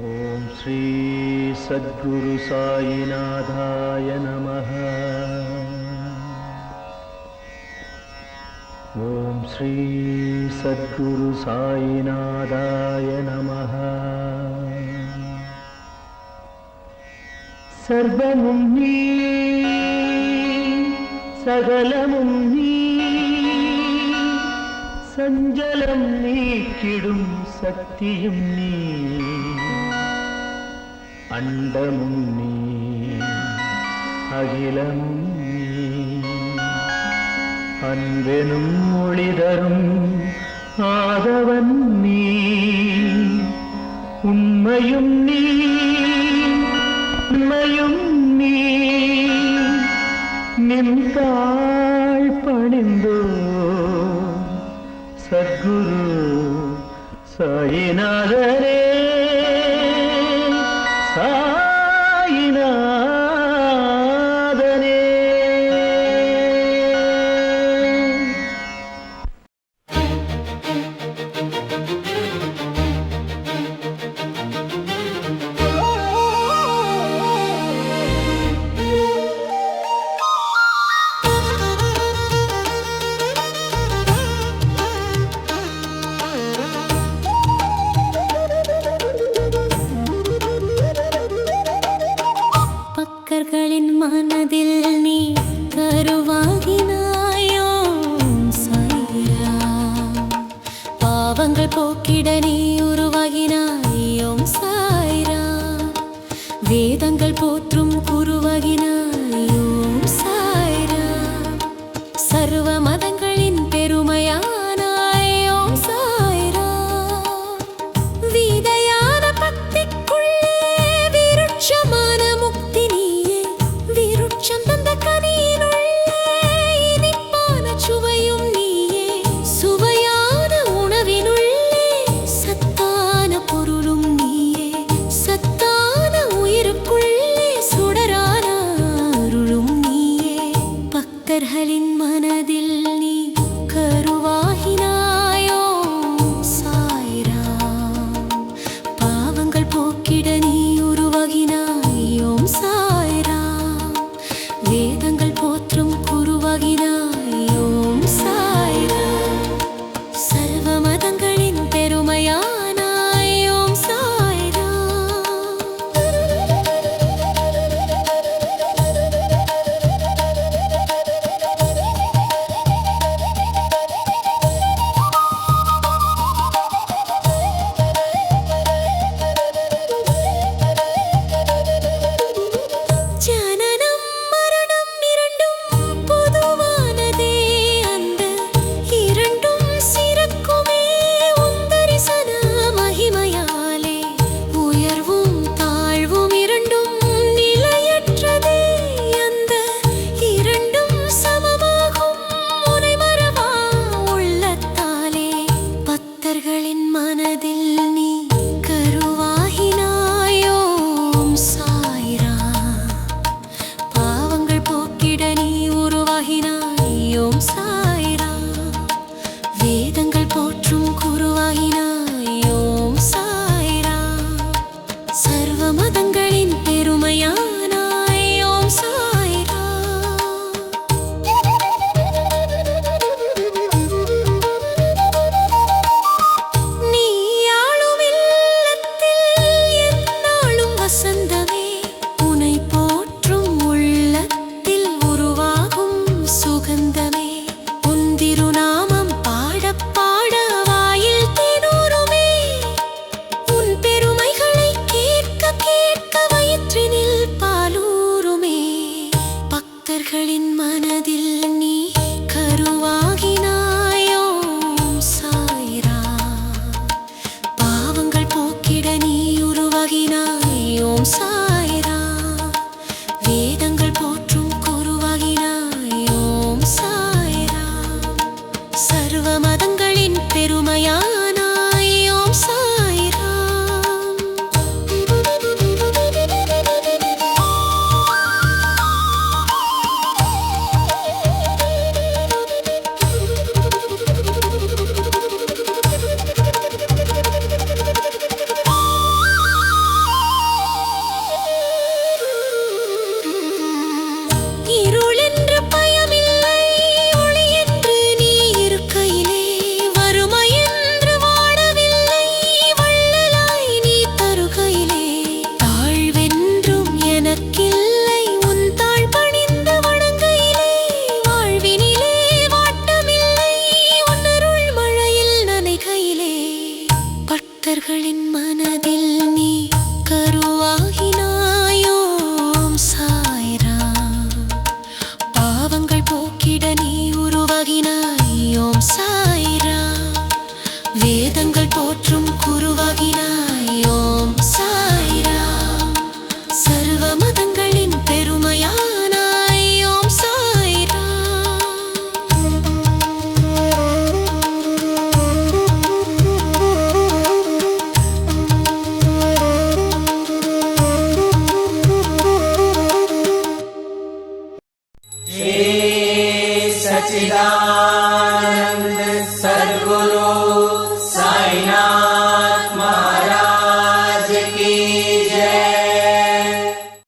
ஓம் ஸ்ரீ சத்குரு சாயிநாதாய நமः. ஓம் ஸ்ரீ சத்குரு சாயிநாதாய நமः. சர்வமும் நீ, சகலமும் நீ, சஞ்சலம் நீக்கிடும் சக்தியும் நீ, அண்டமும் நீ, அகிலமும் நீ, அன்பெனும் ஒளிதரும் ஆதவன் நீ, உண்மையும் நீ, உண்மையும் நீ, நின்றாள் பணிந்தோ சத்குரு சாயிநாதரே. பக்தர்களின் மனதில் நீ கருவாகினாயோ சாய்ராம். பாவங்கள் போக்கிட நீ உருவாகினாயோம் சாய்ராம். வேதங்கள் போற்றும் குருவாகினாயோம் சாய்ராம். சர்வ மதங்களின் பெருமையானாயோம் சாய்ராம். விதையான பக்திக்குள்ளே விருட்சமான முக்தி நீயே. விருட்சம் தந்த கனியினுள்ளே இனிப்பான சுவையும் நீயே. சுவையான உணவினுள்ளே சத்தான பொருளும் நீயே. சத்தான உயிருக்குள்ளே சுடரான அருளும் நீயே. பக்தர்களின் மனதில் நீ கருவாகினாயோ சாய்ராம். பாவங்கள் போக்கிட நீ உருவாகினாயோம் சாய்ராம். வேதங்கள் போற்றும் குருவாகினாயோம் சாய்ராம். சர்வ மதங்களின் பெருமையானாயோம் சாய்ராம். ஜனனம் மரணம் இரண்டும் பொதுவானதே. அந்த இரண்டும் சிறக்குமே உன் தரிசன மகிமையாலே. உயர்வும் தாழ்வும் இரண்டும் நிலையற்றதே. அந்த இரண்டும் சமமாகும் உனை மறவா உள்ளத்தாலே. பக்தர்களின் மனதில் நீ கருவாகினாயோம் சாய்ராம். பாவங்கள் போக்கிட நீ உருவாகினாயோம் சாய்ராம். வேதங்கள் போற்றும் குருவாகினாயோம் சாய்ராம். சர்வ மதங்களின் பெருமையானாயோம் சாய்ராம். நீ ஆளும் இல்லத்தில் எந்நாளும் வசந்தமே. உனை போற்றும் உள்ளத்தில் உருவாகும் சுகந்தமே. உன் திருநாமம் பாடப் பாட வாயில் தேனூருமே. உன் பெருமைகளை கேட்க கேட்க வயிற்றினில் பாலூருமே. பக்தர்களின் மனதில் நீ கருவாகினாயோம் சாய்ராம். பாவங்கள் போக்கிட நீ உருவாகினாயோம் சாய்ராம். வேதங்கள் போற்றும் குருவாகினாயோம் சாய்ராம். சர்வ மதங்களின் பெருமையானாயோம் சாய்ராம். செய்தார்